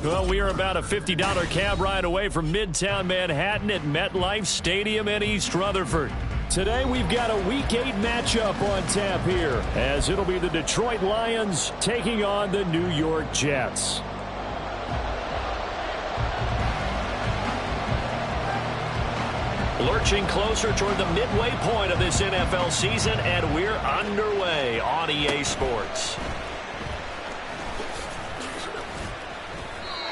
Well, we are about a $50 cab ride away from Midtown Manhattan at MetLife Stadium in East Rutherford. Today, we've got a Week 8 matchup on tap here, as it'll be the Detroit Lions taking on the New York Jets. Lurching closer toward the midway point of this NFL season, and we're underway on EA Sports.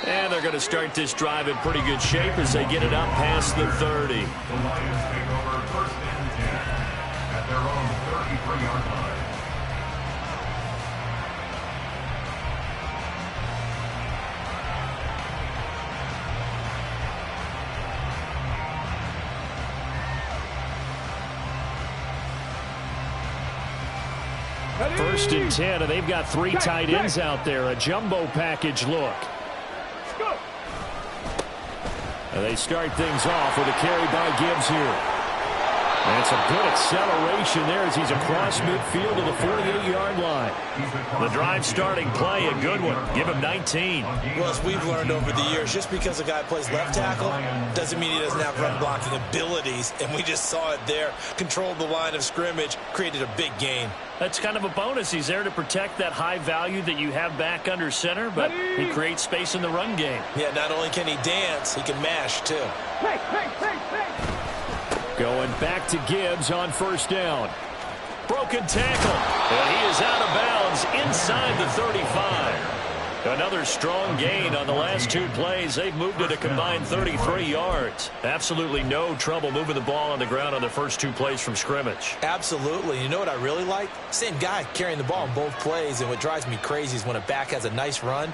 And they're going to start this drive in pretty good shape as they get it up past the 30. The Lions take over first and 10 at their own 33-yard line. First and 10, and they've got 3 tight ends out there. A jumbo package look. And they start things off with a carry by Gibbs here. And some good acceleration there as he's across midfield to the 48-yard line. The drive starting play, a good one. Give him 19. Well, as we've learned over the years, just because a guy plays left tackle doesn't mean he doesn't have run blocking abilities. And we just saw it there. Controlled the line of scrimmage, created a big gain. That's kind of a bonus. He's there to protect that high value that you have back under center, but he creates space in the run game. Yeah, not only can he dance, he can mash, too. Going back to Gibbs on first down. Broken tackle, and he is out of bounds inside the 35. Another strong gain on the last 2 plays. They've moved it a combined 33 yards. Absolutely no trouble moving the ball on the ground on the first 2 plays from scrimmage. Absolutely. You know what I really like? Same guy carrying the ball in both plays, and what drives me crazy is when a back has a nice run,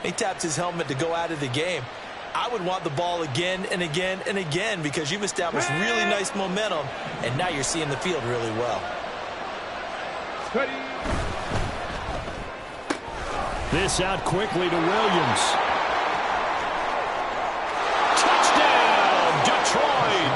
he taps his helmet to go out of the game. I would want the ball again and again and again because you've established really nice momentum, and now you're seeing the field really well. This out quickly to Williams. Touchdown, Detroit!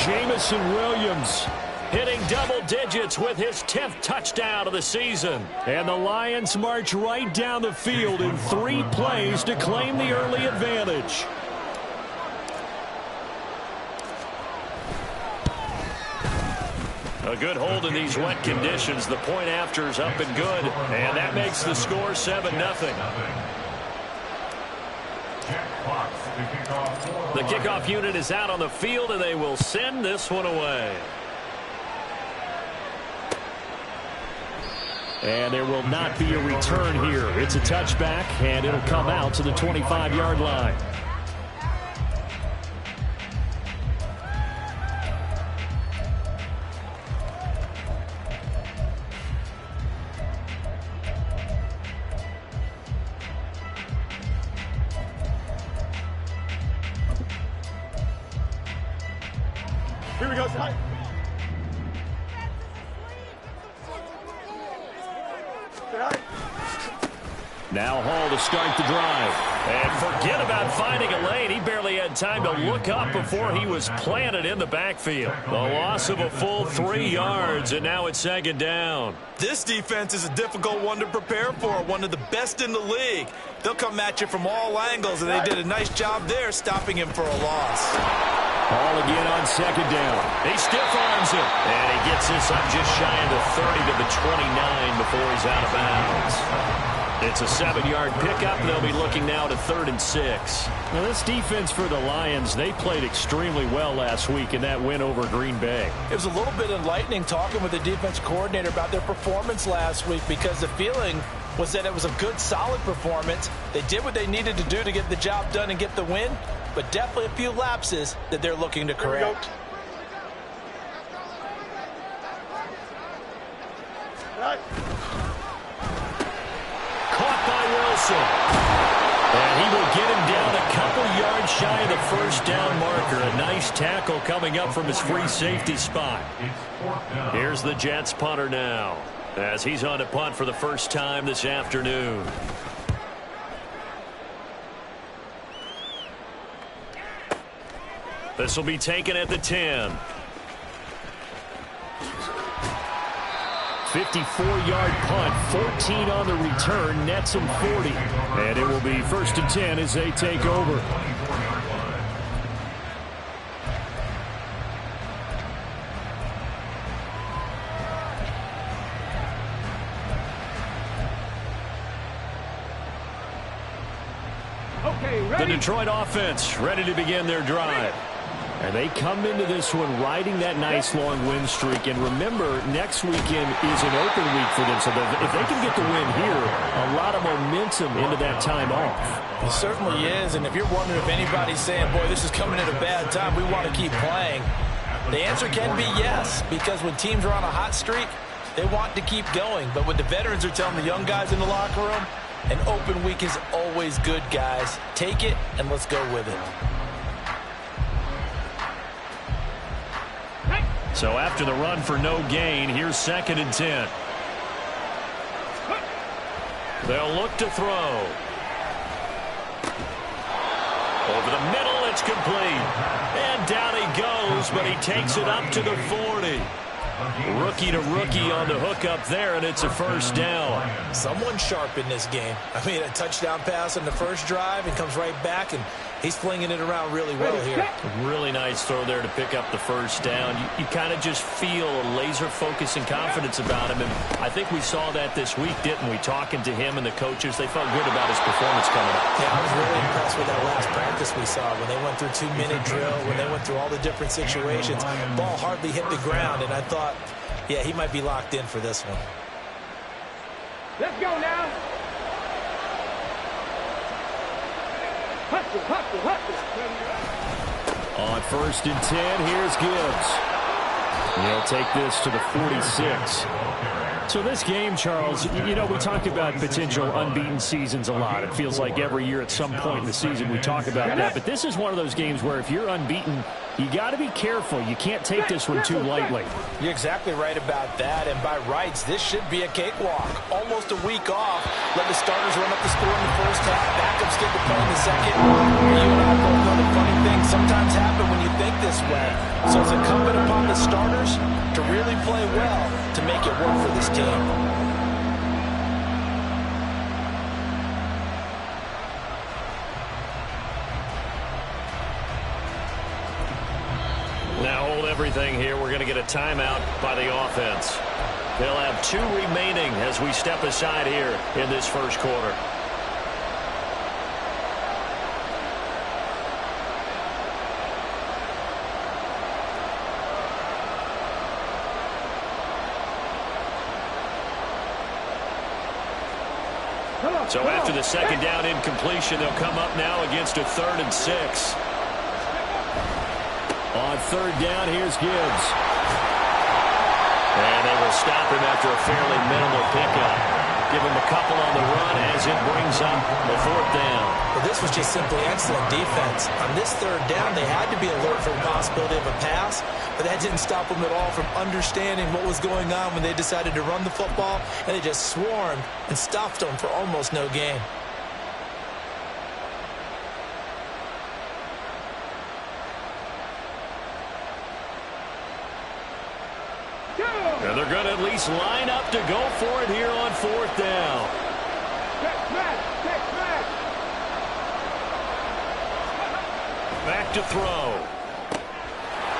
Jamison Williams hitting double digits with his 10th touchdown of the season. And the Lions march right down the field in 3 plays to claim the early advantage. A good hold in these wet conditions. The point after is up and good, and that makes the score 7-0. The kickoff unit is out on the field, and they will send this one away. And there will not be a return here. It's a touchback, and it'll come out to the 25-yard line. Here we go. Now Hall to start the drive. And forget about finding a lane. He barely had time to look up before he was planted in the backfield. The loss of a full 3 yards, and now it's 2nd down. This defense is a difficult one to prepare for, one of the best in the league. They'll come at you from all angles, and they did a nice job there stopping him for a loss. Hall again on 2nd down. He stiff arms him. And he gets this up just shy of the 30 to the 29 before he's out of bounds. It's a 7-yard pickup, and they'll be looking now to 3rd and 6. Now, this defense for the Lions, they played extremely well last week in that win over Green Bay. It was a little bit enlightening talking with the defense coordinator about their performance last week because the feeling was that it was a good, solid performance. They did what they needed to do to get the job done and get the win, but definitely a few lapses that they're looking to correct. Caught by Wilson. And he will get him down a couple yards shy of the first down marker. A nice tackle coming up from his free safety spot. Here's the Jets punter now, as he's on to punt for the first time this afternoon. This will be taken at the 10. 54-yard punt, 14 on the return, nets him 40. And it will be 1st and 10 as they take over. The Detroit offense ready to begin their drive. And they come into this one riding that nice long win streak. And remember, next weekend is an open week for them. So if they can get the win here, a lot of momentum into that time off. It certainly is. And if you're wondering if anybody's saying, boy, this is coming at a bad time, we want to keep playing, the answer can be yes. Because when teams are on a hot streak, they want to keep going. But what the veterans are telling the young guys in the locker room, an open week is always good, guys. Take it and let's go with it. So after the run for no gain, here's 2nd and 10. They'll look to throw. Over the middle, it's complete. And down he goes, but he takes it up to the 40. Rookie to rookie on the hook up there, and it's a first down. Someone sharp in this game. I mean, a touchdown pass on the first drive and comes right back, and he's flinging it around really well here. Really nice throw there to pick up the first down. You kind of just feel a laser focus and confidence about him, and I think we saw that this week, didn't we? Talking to him and the coaches, they felt good about his performance coming up. Yeah, I was really impressed with that last practice we saw when they went through 2-minute drill, when they went through all the different situations. Ball hardly hit the ground, and I thought, yeah, he might be locked in for this one. Let's go now. Hustle, hustle, hustle. On 1st and 10, here's Gibbs. He'll take this to the 46. So this game, Charles, you know, we talk about potential unbeaten seasons a lot. It feels like every year at some point in the season we talk about that. But this is one of those games where if you're unbeaten, you got to be careful. You can't take this one too lightly. You're exactly right about that. And by rights, this should be a cakewalk. Almost a week off. Let the starters run up the score in the first half. Backups get to play in the second. You and I both know the funny things sometimes happen when you think this way. So it's incumbent upon the starters to really play well to make it work for this team. Now hold everything here. We're going to get a timeout by the offense. They'll have 2 remaining as we step aside here in this first quarter. So after the second down incompletion, they'll come up now against a 3rd and 6. On 3rd down, here's Gibbs. And they will stop him after a fairly minimal pickup. Give him a couple on the run as it brings up the 4th down. Well, this was just simply excellent defense. On this 3rd down, they had to be alert for the possibility of a pass, but that didn't stop them at all from understanding what was going on when they decided to run the football, and they just swarmed and stopped them for almost no gain. And they're going to at least line up to go for it here on 4th down. Back to throw.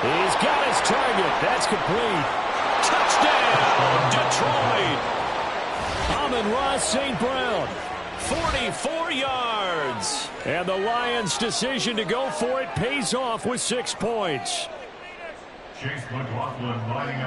He's got his target. That's complete. Touchdown, Detroit. Amon-Ra St. Brown, 44 yards. And the Lions' decision to go for it pays off with 6 points.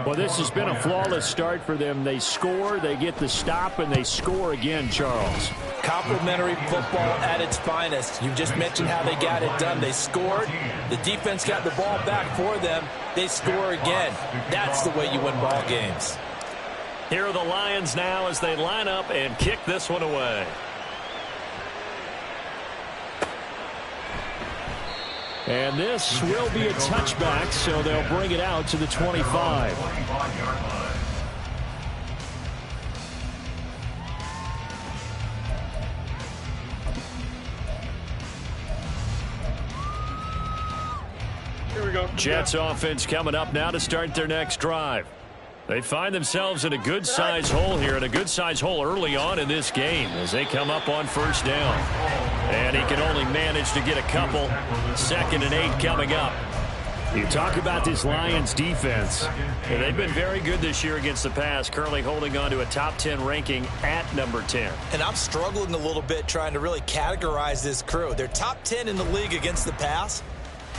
Well, this has been a flawless start for them. They score, they get the stop, and they score again, Charles. Complimentary football at its finest. You just mentioned how they got it done. They scored. The defense got the ball back for them. They score again. That's the way you win ball games. Here are the Lions now as they line up and kick this one away. And this will be a touchback, so they'll bring it out to the 25. Here we go. Jets offense coming up now to start their next drive. They find themselves in a good-sized hole here, and a good-sized hole early on in this game as they come up on first down. And he can only manage to get a couple. 2nd and 8 coming up. You talk about this Lions defense. And they've been very good this year against the pass, currently holding on to a top 10 ranking at number 10. And I'm struggling a little bit trying to really categorize this crew. They're top 10 in the league against the pass,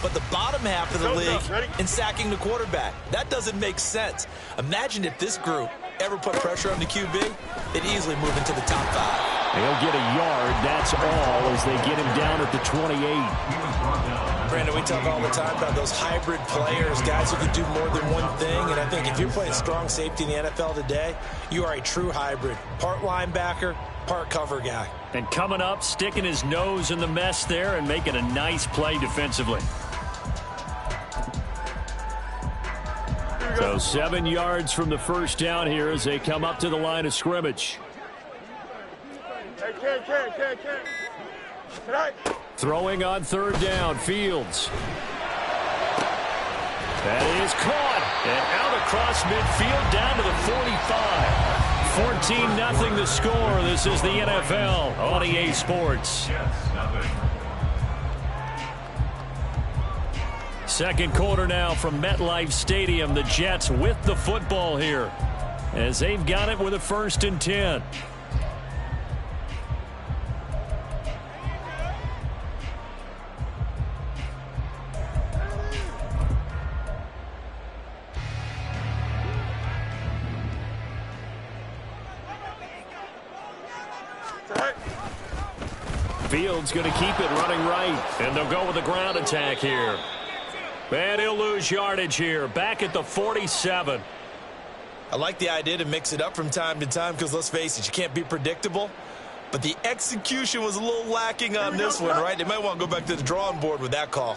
but the bottom half of the league in sacking the quarterback. That doesn't make sense. Imagine if this group ever put pressure on the QB, they'd easily move into the top 5. He'll get a yard, that's all, as they get him down at the 28. Brandon, we talk all the time about those hybrid players, guys who can do more than one thing, and I think if you're playing strong safety in the NFL today, you are a true hybrid. Part linebacker, part cover guy. And coming up, sticking his nose in the mess there and making a nice play defensively. So 7 yards from the first down here as they come up to the line of scrimmage. Hey, Ken. Right. Throwing on 3rd down, Fields. That is caught and out across midfield down to the 45. 14-0 the score. This is the NFL on EA Sports. Second quarter now from MetLife Stadium. The Jets with the football here as they've got it with a 1st and 10. Fields going to keep it running right, and they'll go with the ground attack here. And he'll lose yardage here, back at the 47. I like the idea to mix it up from time to time because, let's face it, you can't be predictable. But the execution was a little lacking on this one, right? They might want to go back to the drawing board with that call.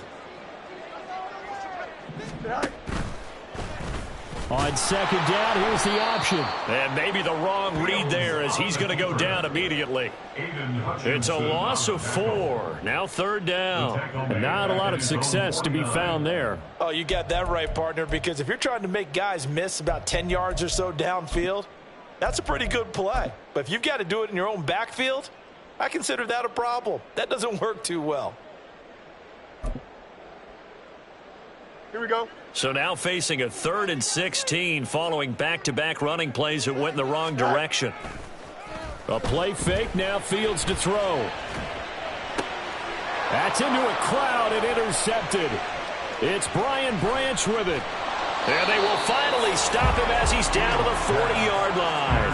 On 2nd down, here's the option. And maybe the wrong read there as he's going to go down immediately. It's a loss of 4. Now 3rd down. Not a lot of success to be found there. Oh, you got that right, partner, because if you're trying to make guys miss about 10 yards or so downfield, that's a pretty good play. But if you've got to do it in your own backfield, I consider that a problem. That doesn't work too well. Here we go. So now facing a 3rd and 16 following back-to-back running plays that went in the wrong direction. A play fake, now Fields to throw. That's into a crowd and intercepted. It's Brian Branch with it. And they will finally stop him as he's down to the 40-yard line.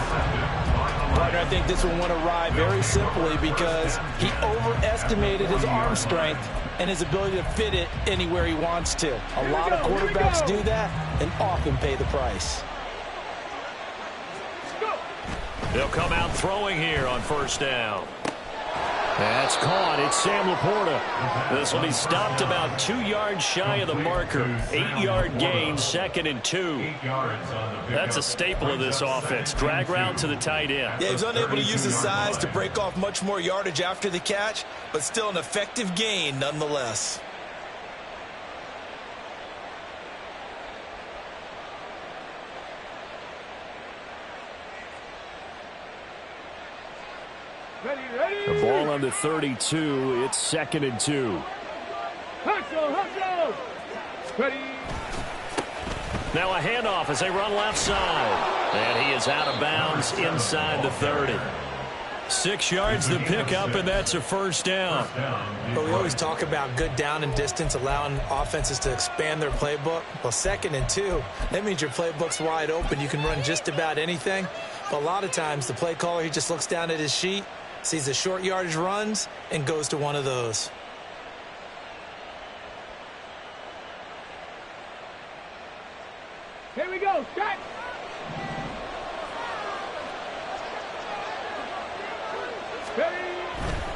Partner, I think this will want to ride very simply because he overestimated his arm strength and his ability to fit it anywhere he wants to. A lot of quarterbacks do that and often pay the price. They'll come out throwing here on 1st down. That's caught. It's Sam Laporta. This will be stopped about 2 yards shy of the marker. 8-yard gain, 2nd and 2. That's a staple of this offense. Drag route to the tight end. Yeah, he's unable to use his size to break off much more yardage after the catch, but still an effective gain nonetheless. The ball on the 32. It's 2nd and 2. Hustle. Ready. Now a handoff as they run left side. And he is out of bounds inside the 30. 6 yards the pickup, and that's a 1st down. But we always talk about good down and distance, allowing offenses to expand their playbook. Well, 2nd and 2, that means your playbook's wide open. You can run just about anything. But a lot of times the play caller, he just looks down at his sheet, sees the short yardage runs, and goes to one of those. Here we go. Start.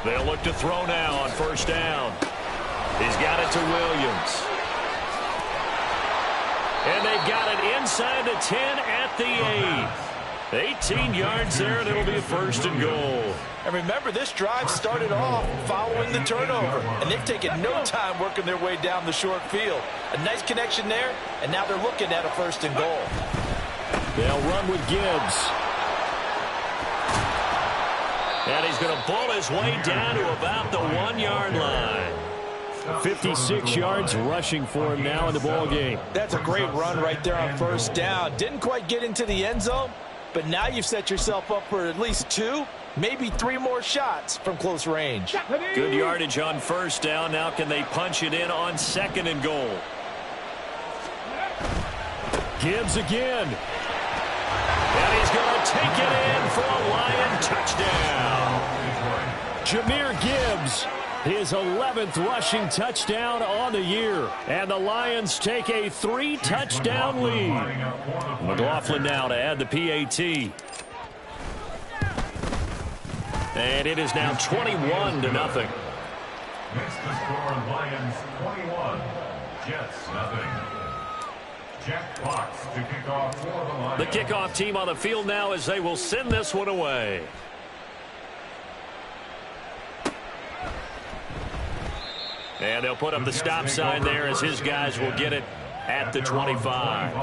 They'll look to throw now on 1st down. He's got it to Williams. And they've got it inside the 10 at the 8. 18 yards there, and it'll be a 1st and goal. And remember, this drive started off following the turnover, and they've taken no time working their way down the short field. A nice connection there, and now they're looking at a 1st and goal. They'll run with Gibbs. And he's going to pull his way down to about the 1-yard line. 56 yards rushing for him now in the ball game. That's a great run right there on 1st down. Didn't quite get into the end zone, but now you've set yourself up for at least 2, maybe 3 more shots from close range. Good yardage on 1st down. Now can they punch it in on 2nd and goal? Gibbs again. And he's going to take it in for a Lion touchdown. Jahmyr Gibbs, his 11th rushing touchdown on the year. And the Lions take a 3-touchdown lead. McLaughlin now to add the PAT. And it is now 21-0. Makes the score Lions 21, Jets nothing. Jack Fox to kick off for the Lions. The kickoff team on the field now as they will send this one away. And they'll put up the stop sign there as his guys will get it at the 25.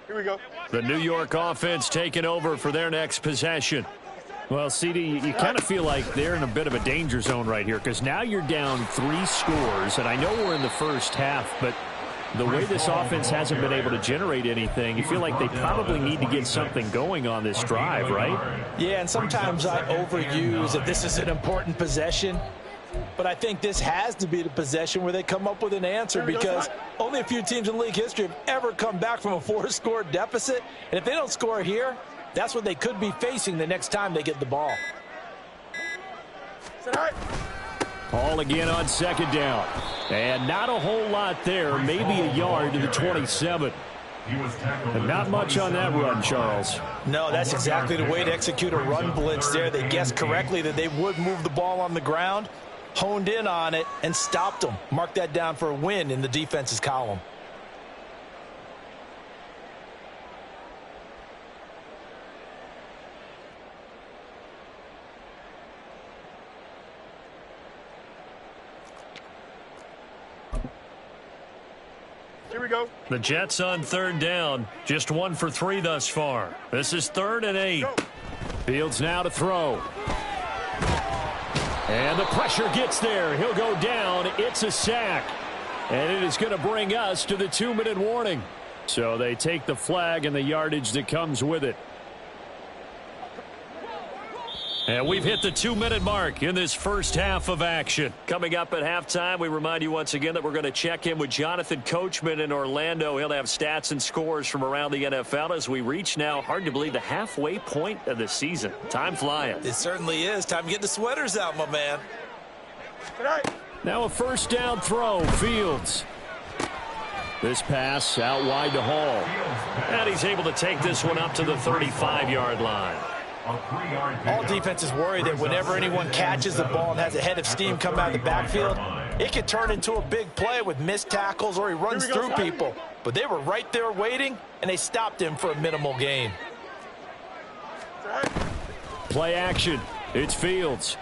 Here we go. The New York offense taking over for their next possession. Well, CD, you kind of feel like they're in a bit of a danger zone right here because now you're down 3 scores, and I know we're in the first half, but the way this offense hasn't been able to generate anything, you feel like they probably need to get something going on this drive, right? Yeah, and sometimes I overuse that this is an important possession. But I think this has to be the possession where they come up with an answer because only a few teams in league history have ever come back from a 4-score deficit. And if they don't score here, that's what they could be facing the next time they get the ball. Ball again on 2nd down. And not a whole lot there, maybe a yard to the 27. And not much on that run, Charles. No, that's exactly the way to execute a run blitz there. They guessed correctly that they would move the ball on the ground, honed in on it, and stopped them. Mark that down for a win in the defense's column. Here we go. The Jets on 3rd down. Just 1 for 3 thus far. This is 3rd and 8. Fields now to throw. And the pressure gets there. He'll go down. It's a sack. And it is going to bring us to the 2-minute warning. So they take the flag and the yardage that comes with it. And we've hit the 2-minute mark in this first half of action. Coming up at halftime, we remind you once again that we're going to check in with Jonathan Coachman in Orlando. He'll have stats and scores from around the NFL as we reach now, hard to believe, the halfway point of the season. Time flying. It certainly is. Time to get the sweaters out, my man. Now a 1st down throw. Fields. This pass out wide to Hall. And he's able to take this one up to the 35-yard line. All defenses worry that whenever anyone catches the ball and has a head of steam come out of the backfield, it can turn into a big play with missed tackles or he runs through people. But they were right there waiting, and they stopped him for a minimal gain. Play action. It's Fields.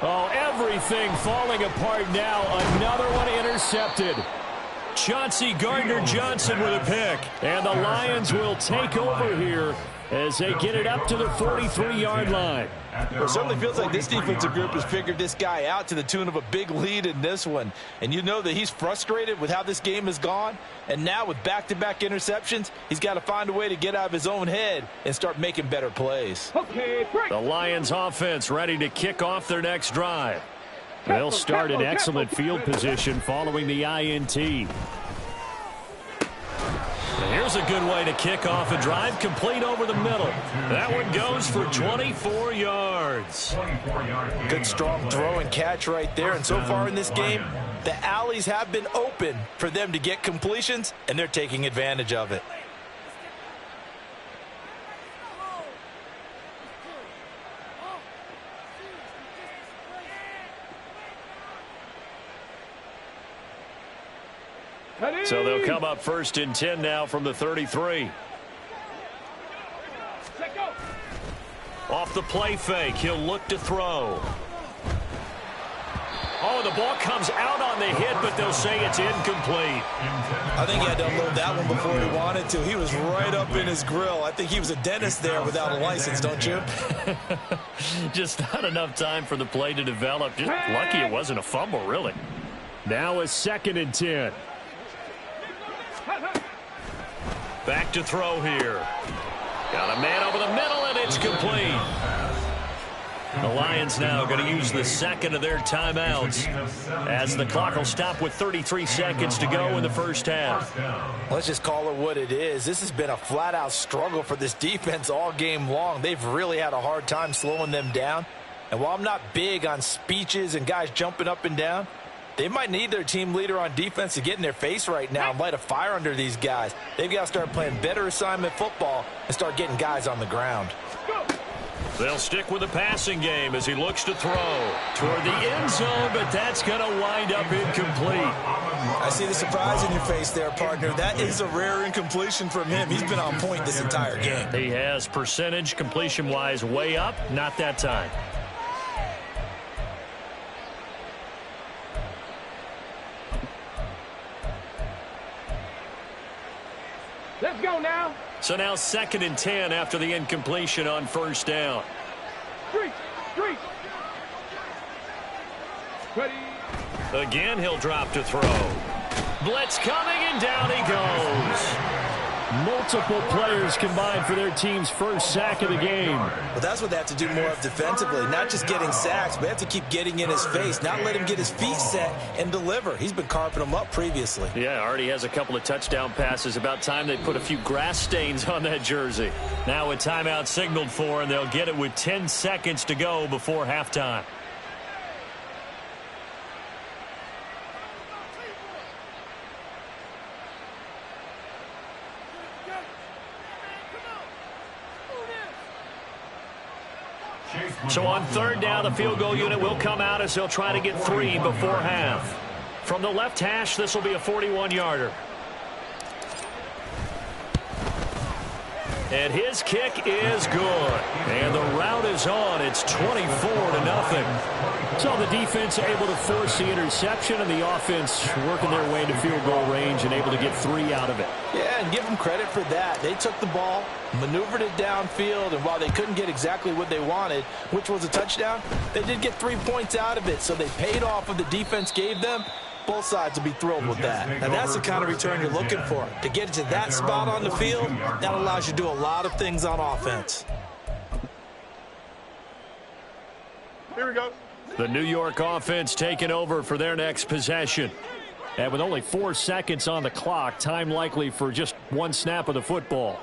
Oh, everything falling apart now. Another one intercepted. Chauncey Gardner-Johnson with a pick. And the Lions will take over here as they get it up to the 43-yard line. Well, it certainly feels like this defensive group has figured this guy out to the tune of a big lead in this one. And you know that he's frustrated with how this game has gone. And now with back-to-back interceptions, he's got to find a way to get out of his own head and start making better plays. The Lions offense ready to kick off their next drive. They'll start in excellent field position following the INT. Here's Here's a good way to kick off a drive, complete over the middle. That one goes for 24 yards. Good strong throw and catch right there. And so far in this game, the alleys have been open for them to get completions, and they're taking advantage of it. So they'll come up 1st and 10 now from the 33. Off the play fake, he'll look to throw. Oh, the ball comes out on the hit, but they'll say it's incomplete. I think he had to unload that one before he wanted to. He was right up in his grill. I think he was a dentist there without a license, don't you? Just not enough time for the play to develop. Just lucky it wasn't a fumble, really. Now a 2nd and 10. Back to throw here. Got a man over the middle, and it's complete. The Lions now going to use the second of their timeouts as the clock will stop with 33 seconds to go in the first half. Let's just call it what it is. This has been a flat-out struggle for this defense all game long. They've really had a hard time slowing them down. And while I'm not big on speeches and guys jumping up and down, they might need their team leader on defense to get in their face right now and light a fire under these guys. They've got to start playing better assignment football and start getting guys on the ground. They'll stick with the passing game as he looks to throw toward the end zone, but that's going to wind up incomplete. I see the surprise in your face there, partner. That is a rare incompletion from him. He's been on point this entire game. He has percentage completion-wise way up, not that time. Let's go now. So now 2nd and 10 after the incompletion on 1st down. Street. Ready. Again, he'll drop to throw. Blitz coming, and down he goes. Multiple players combined for their team's first sack of the game. Well, that's what they have to do more of defensively. Not just getting sacks, but they have to keep getting in his face, not let him get his feet set and deliver. He's been carving them up previously. Yeah, already has a couple of touchdown passes. About time they put a few grass stains on that jersey. Now a timeout signaled for, and they'll get it with 10 seconds to go before halftime. So on 3rd down, the field goal unit will come out as they'll try to get 3 before half. From the left hash, this will be a 41-yarder. And his kick is good. And the route is on. It's 24-0. So the defense able to force the interception, and the offense working their way into field goal range and able to get 3 out of it. Yeah, and give them credit for that. They took the ball, maneuvered it downfield, and while they couldn't get exactly what they wanted, which was a touchdown, they did get 3 points out of it. So they paid off what the defense gave them. Both sides will be thrilled with that. And that's the kind of return you're looking for. To get to that spot on the field, that allows you to do a lot of things on offense. Here we go. The New York offense taking over for their next possession. And with only 4 seconds on the clock, time likely for just 1 snap of the football.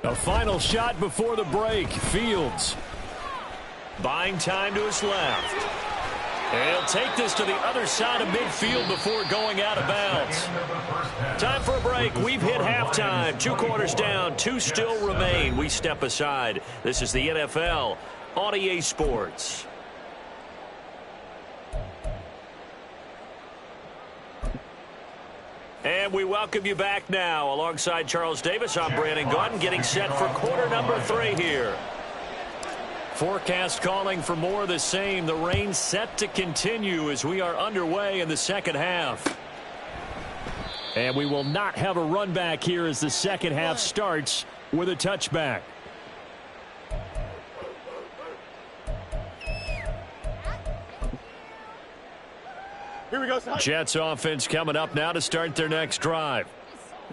A final shot before the break. Fields. Buying time to his left. And he'll take this to the other side of midfield before going out of bounds. Time for a break. We've hit halftime. 2 quarters down. 2 still remain. We step aside. This is the NFL on EA Sports. And we welcome you back now. Alongside Charles Davis, I'm Brandon Gaudin, getting set for quarter number 3 here. Forecast calling for more of the same. The rain set to continue as we are underway in the second half. And we will not have a run back here as the second half starts with a touchback. Here we go. Jets offense coming up now to start their next drive.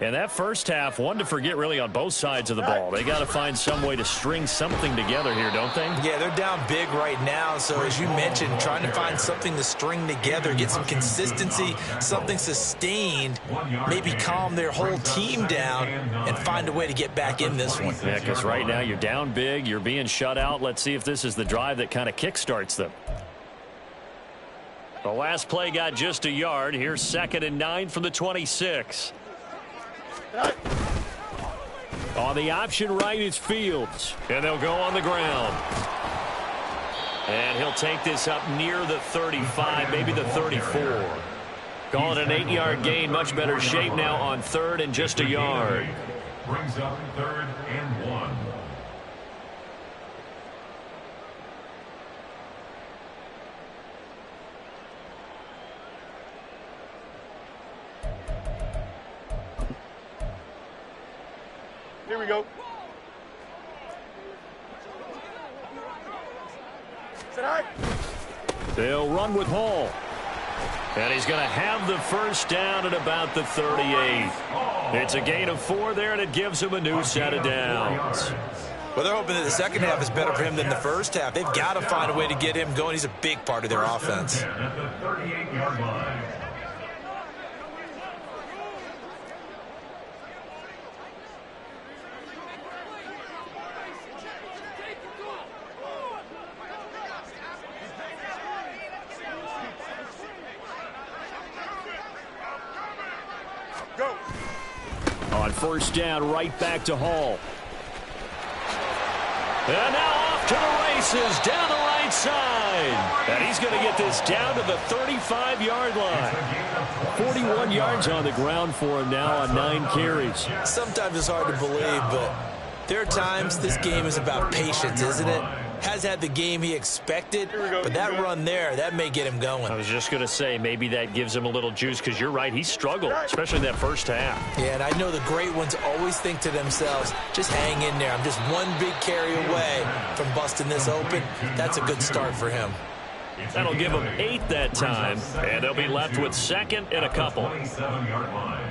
And that first half, one to forget really on both sides of the ball. They got to find some way to string something together here, don't they? Yeah, they're down big right now. So as you mentioned, trying to find something to string together, get some consistency, something sustained, maybe calm their whole team down and find a way to get back in this one. Yeah, because right now you're down big, you're being shut out. Let's see if this is the drive that kind of kickstarts them. The last play got just a yard. Here's 2nd and 9 from the 26. On the option right is Fields. And they'll go on the ground. And he'll take this up near the 35, maybe the 34. Call it an 8-yard gain. Much better shape now on 3rd and just a yard. Brings up 3rd and 1. Here we go. They'll run with Hall. And he's going to have the first down at about the 38. It's a gain of 4 there, and it gives him a new set of downs. Well, they're hoping that the second half is better for him than the first half. They've got to find a way to get him going. He's a big part of their offense. At the 38-yard line. Go. On first down, right back to Hall. And now off to the races, down the right side. And he's going to get this down to the 35-yard line. 41 yards on the ground for him now on 9 carries. Sometimes it's hard to believe, but there are times this game is about patience, isn't it? Has had the game he expected, but that run there, that may get him going. I was just going to say, maybe that gives him a little juice, because you're right, he struggled, especially in that first half. Yeah, and I know the great ones always think to themselves, just hang in there. I'm just one big carry away from busting this open. That's a good start for him. That'll give him 8 that time, and they'll be left with 2nd and a couple. 27-yard line.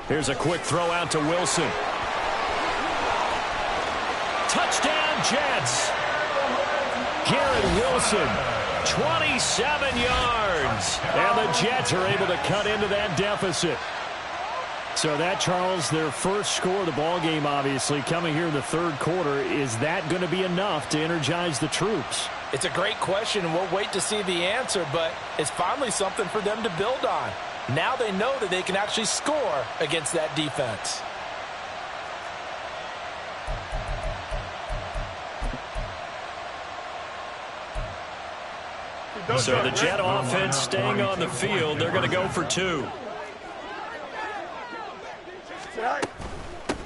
Here's a quick throw out to Wilson. Touchdown, Jets. Garrett Wilson, 27 yards. And the Jets are able to cut into that deficit. So that, Charles, their first score of the ballgame, obviously, coming here in the 3rd quarter. Is that going to be enough to energize the troops? It's a great question, and we'll wait to see the answer, but it's finally something for them to build on. Now they know that they can actually score against that defense. So the Jet offense staying on the field. They're going to go for 2.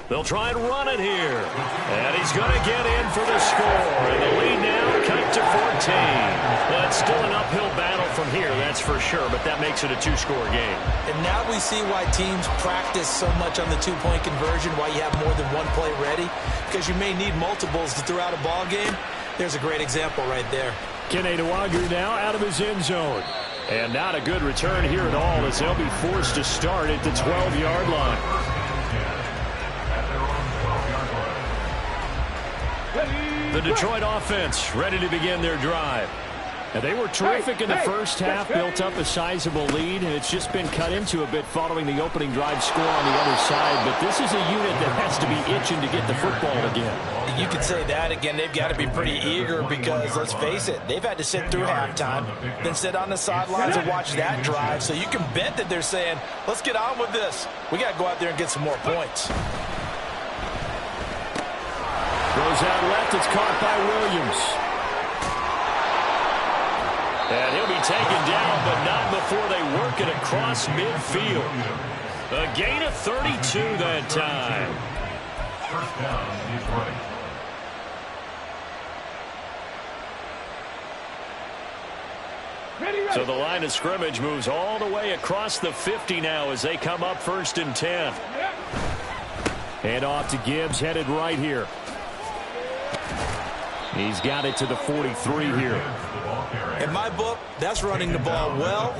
They'll try and run it here. And he's going to get in for the score. And the lead now cut to 14. Well, it's still an uphill battle from here, that's for sure, but that makes it a 2-score game. And now we see why teams practice so much on the 2-point conversion, why you have more than one play ready, because you may need multiples to throw out a ball game. There's a great example right there. Kene Nwangwu now out of his end zone. And not a good return here at all, as they'll be forced to start at the 12-yard line. The Detroit offense ready to begin their drive. Now, they were terrific in the first half, built up a sizable lead, and it's just been cut into a bit following the opening drive score on the other side. But this is a unit that has to be itching to get the football again. You could say that again. They've got to be pretty eager because, let's face it, they've had to sit through halftime, then sit on the sidelines and watch that drive. So you can bet that they're saying, let's get on with this. We got to go out there and get some more points. Goes out left. It's caught by Williams. And he'll be taken down, but not before they work it across midfield. A gain of 32 that time. First down, Detroit. So the line of scrimmage moves all the way across the 50 now as they come up 1st and 10. Hand off to Gibbs, headed right here. He's got it to the 43 here. In my book, that's running the ball well,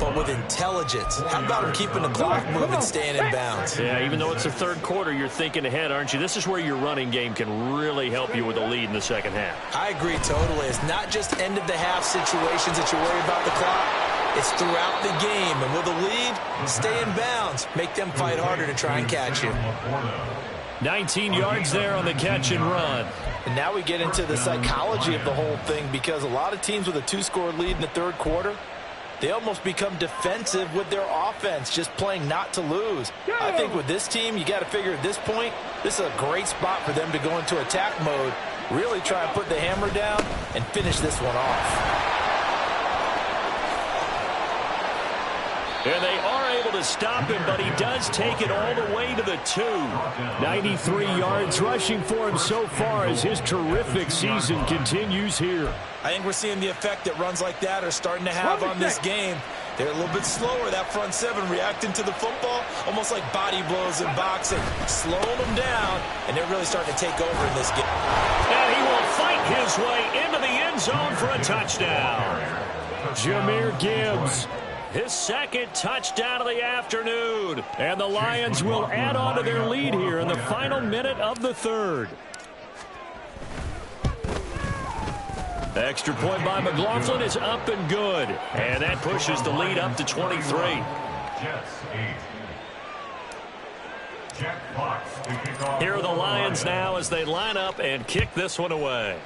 but with intelligence. How about him keeping the clock moving, staying in bounds? Yeah, even though it's the third quarter, you're thinking ahead, aren't you? This is where your running game can really help you with a lead in the second half. I agree totally. It's not just end-of-the-half situations that you worry about the clock. It's throughout the game. And with a lead, stay in bounds. Make them fight harder to try and catch you. 19 yards there on the catch and run. And now we get into the psychology of the whole thing, because a lot of teams with a 2-score lead in the third quarter, they almost become defensive with their offense, just playing not to lose. I think with this team, you got to figure at this point, this is a great spot for them to go into attack mode, really try and put the hammer down and finish this one off. And they are able to stop him, but he does take it all the way to the 2. 93 yards rushing for him so far as his terrific season continues here. I think we're seeing the effect that runs like that are starting to have on this game. They're a little bit slower, that front seven, reacting to the football, almost like body blows in boxing, slowing them down, and they're really starting to take over in this game. And he will fight his way into the end zone for a touchdown. Jahmyr Gibbs, his second touchdown of the afternoon. And the Lions will add on to their lead here in the final minute of the third. The extra point by McLaughlin is up and good. And that pushes the lead up to 23. Jets 8. Jack Fox to kick off. Here are the Lions now as they line up and kick this one away.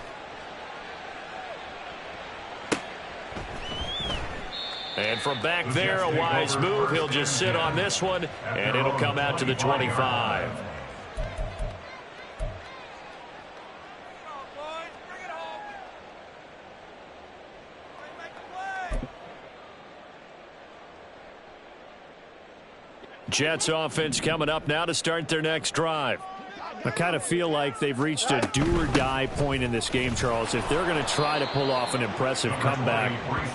And from back there, a wise move. He'll just sit on this one, and it'll come out to the 25. Jets offense coming up now to start their next drive. I kind of feel like they've reached a do-or-die point in this game, Charles. If they're going to try to pull off an impressive comeback,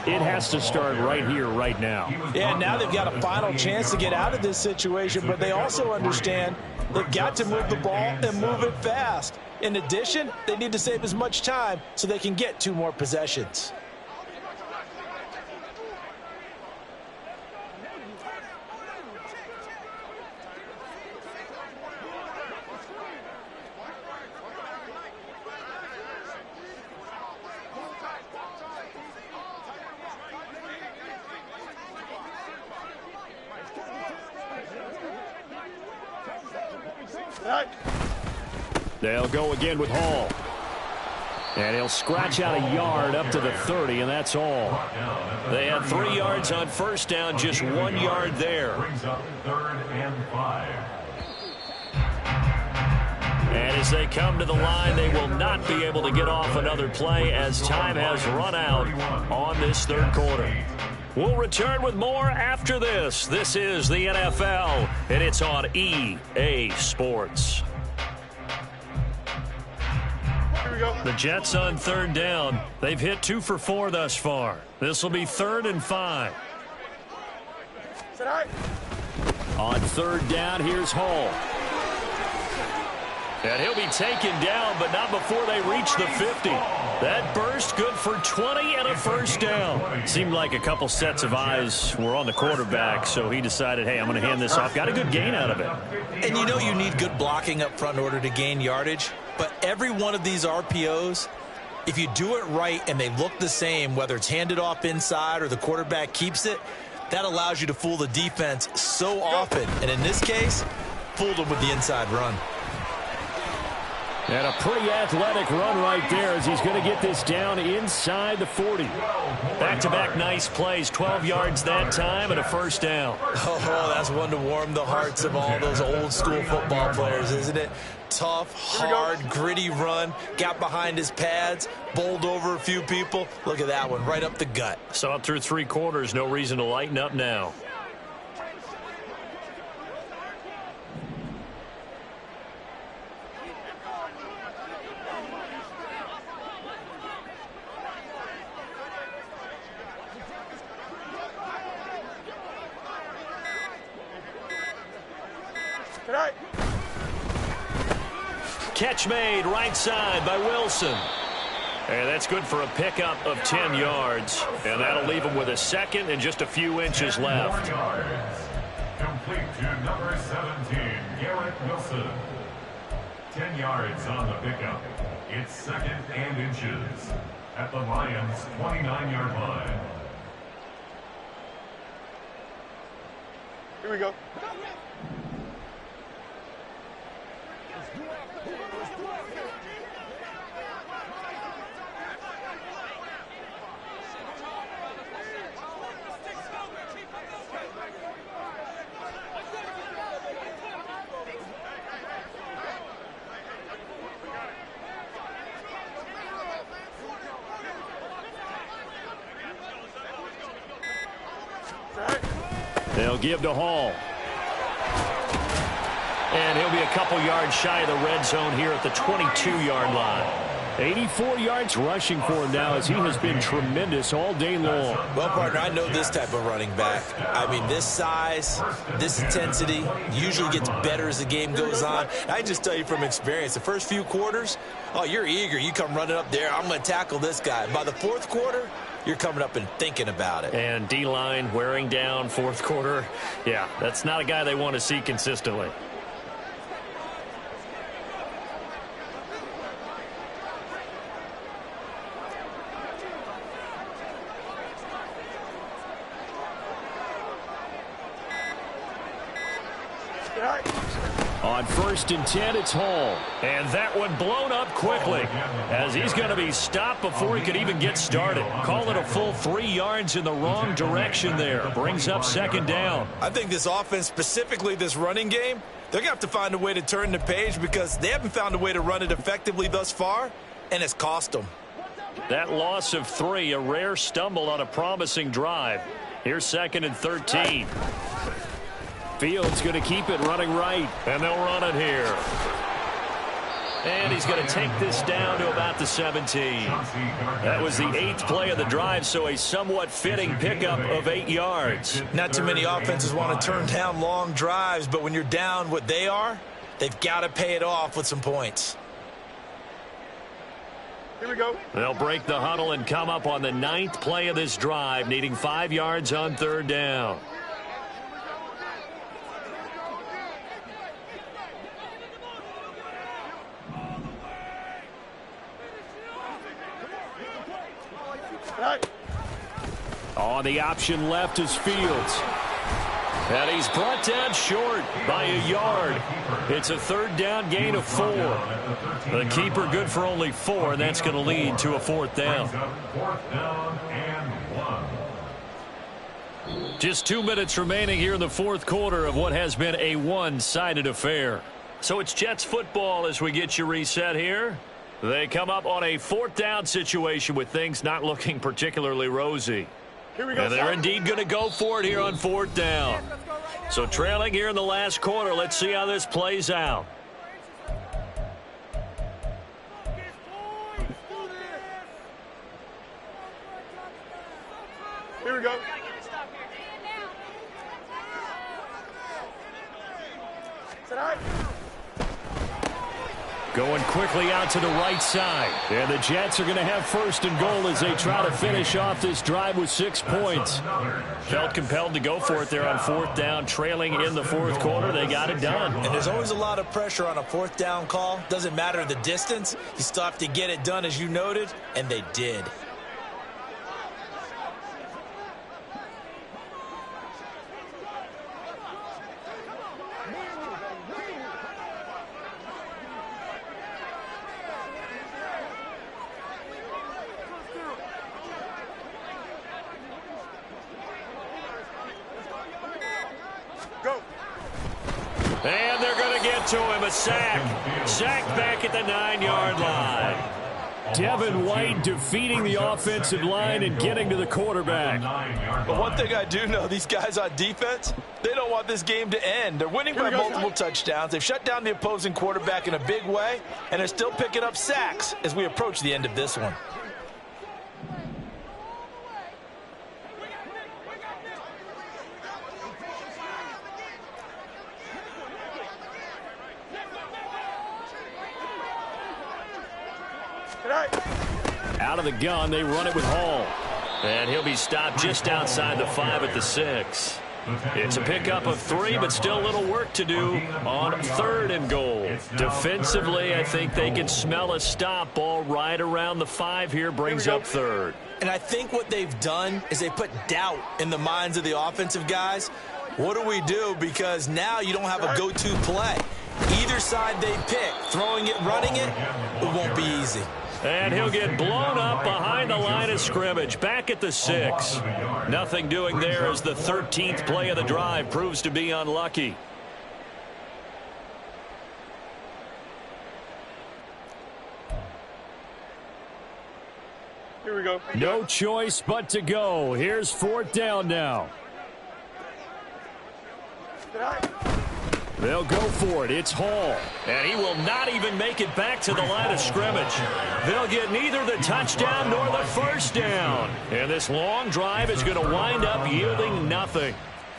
it has to start right here, right now. Yeah, now they've got a final chance to get out of this situation, but they also understand they've got to move the ball and move it fast. In addition, they need to save as much time so they can get 2 more possessions. They'll go again with Hall. And he'll scratch out a yard up to the 30, and that's all. They had 3 yards on first down, just 1 yard there. Brings up 3rd and 5. And as they come to the line, they will not be able to get off another play as time has run out on this third quarter. We'll return with more after this. This is the NFL, and it's on EA Sports. The Jets on 3rd down. They've hit 2 for 4 thus far. This will be 3rd and 5. On 3rd down, here's Hall. And he'll be taken down, but not before they reach the 50. That burst good for 20 and a first down. Seemed like a couple sets of eyes were on the quarterback, so he decided, hey, I'm going to hand this off. Got a good gain out of it. And you know you need good blocking up front in order to gain yardage. But every one of these RPOs, if you do it right and they look the same, whether it's handed off inside or the quarterback keeps it, that allows you to fool the defense so often. And in this case, fooled them with the inside run. And a pretty athletic run right there as he's going to get this down inside the 40. Back-to-back nice plays, 12 yards that time and a first down. Oh, that's one to warm the hearts of all those old-school football players, isn't it? Tough, hard, gritty run, got behind his pads, bowled over a few people. Look at that one, right up the gut. Saw it through 3 quarters, no reason to lighten up now. Catch made right side by Wilson. And that's good for a pickup of 10 yards. And that'll leave him with a second and just a few inches left. Complete to number 17, Garrett Wilson. 10 yards on the pickup. It's second and inches at the Lions' 29-yard line. Here we go. They'll give to Hall. And he'll be a couple yards shy of the red zone here at the 22-yard line. 84 yards rushing for him now as he has been tremendous all day long. Well, partner, I know this type of running back. I mean, this size, this intensity usually gets better as the game goes on. I just tell you from experience, the first few quarters, oh, you're eager. You come running up there, I'm going to tackle this guy. By the fourth quarter, you're coming up and thinking about it. And D-line wearing down fourth quarter. Yeah, that's not a guy they want to see consistently. On 1st and 10, it's Hall. And that one blown up quickly as he's going to be stopped before he could even get started. Call it a full 3 yards in the wrong direction there. Brings up second down. I think this offense, specifically this running game, they're going to have to find a way to turn the page because they haven't found a way to run it effectively thus far, and it's cost them. That loss of 3, a rare stumble on a promising drive. Here's 2nd and 13. Fields going to keep it running right. And they'll run it here. And he's going to take this down to about the 17. That was the 8th play of the drive, so a somewhat fitting pickup of 8 yards. Not too many offenses want to turn down long drives, but when you're down what they are, they've got to pay it off with some points. Here we go. They'll break the huddle and come up on the 9th play of this drive, needing 5 yards on 3rd down. On the option left is Fields. And he's brought down short by a yard. It's a 3rd down gain of 4. The keeper good for only 4, and that's going to lead to a 4th down. Just 2 minutes remaining here in the 4th quarter of what has been a one-sided affair. So it's Jets football as we get you reset here. They come up on a 4th down situation with things not looking particularly rosy. Here we go. And they're indeed going to go for it here on 4th down. So trailing here in the last quarter. Let's see how this plays out. Here we go. Going quickly out to the right side. And the Jets are going to have 1st and goal as they try to finish off this drive with 6 points. Felt compelled to go for it there on 4th down, trailing in the 4th quarter. They got it done. And there's always a lot of pressure on a 4th down call. Doesn't matter the distance. You still have to get it done, as you noted, and they did. it to him, a sack. Sacked back at the 9-yard line. Devin White defeating the offensive line and getting to the quarterback. But one thing I do know, these guys on defense, they don't want this game to end. They're winning by multiple touchdowns. They've shut down the opposing quarterback in a big way, and they're still picking up sacks as we approach the end of this one. Out of the gun, they run it with Hall. And he'll be stopped just outside the 5 at the 6. It's a pickup of 3, but still a little work to do on 3rd and goal. Defensively, I think they can smell a stop. Ball right around the 5 here, brings up 3rd. And I think what they've done is they put doubt in the minds of the offensive guys. What do we do? Because now you don't have a go-to play. Either side they pick, throwing it, running it, it won't be easy. And he'll get blown up behind the line of scrimmage, back at the 6. Nothing doing there as the 13th play of the drive proves to be unlucky. Here we go. No choice but to go. Here's 4th down now. They'll go for it. It's Hall. And he will not even make it back to the line of scrimmage. They'll get neither the touchdown nor the first down. And this long drive is going to wind up yielding nothing.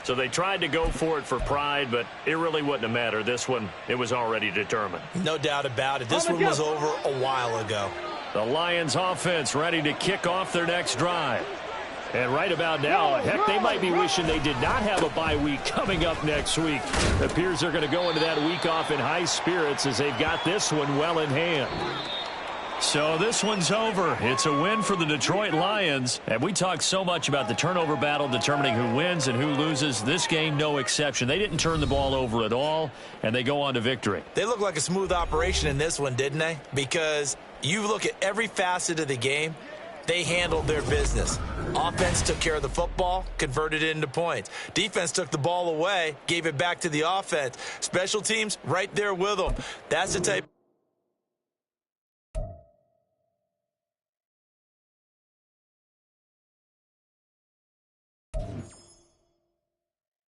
So they tried to go for it for pride, but it really wouldn't have mattered. This one, it was already determined. No doubt about it. This one was over a while ago. The Lions offense ready to kick off their next drive. And right about now, heck, they might be wishing they did not have a bye week coming up next week. It appears they're going to go into that week off in high spirits as they've got this one well in hand. So this one's over. It's a win for the Detroit Lions. And we talked so much about the turnover battle determining who wins and who loses. This game, no exception. They didn't turn the ball over at all, and they go on to victory. They look like a smooth operation in this one, didn't they? Because you look at every facet of the game, they handled their business. Offense took care of the football, converted it into points. Defense took the ball away, gave it back to the offense. Special teams right there with them. That's the type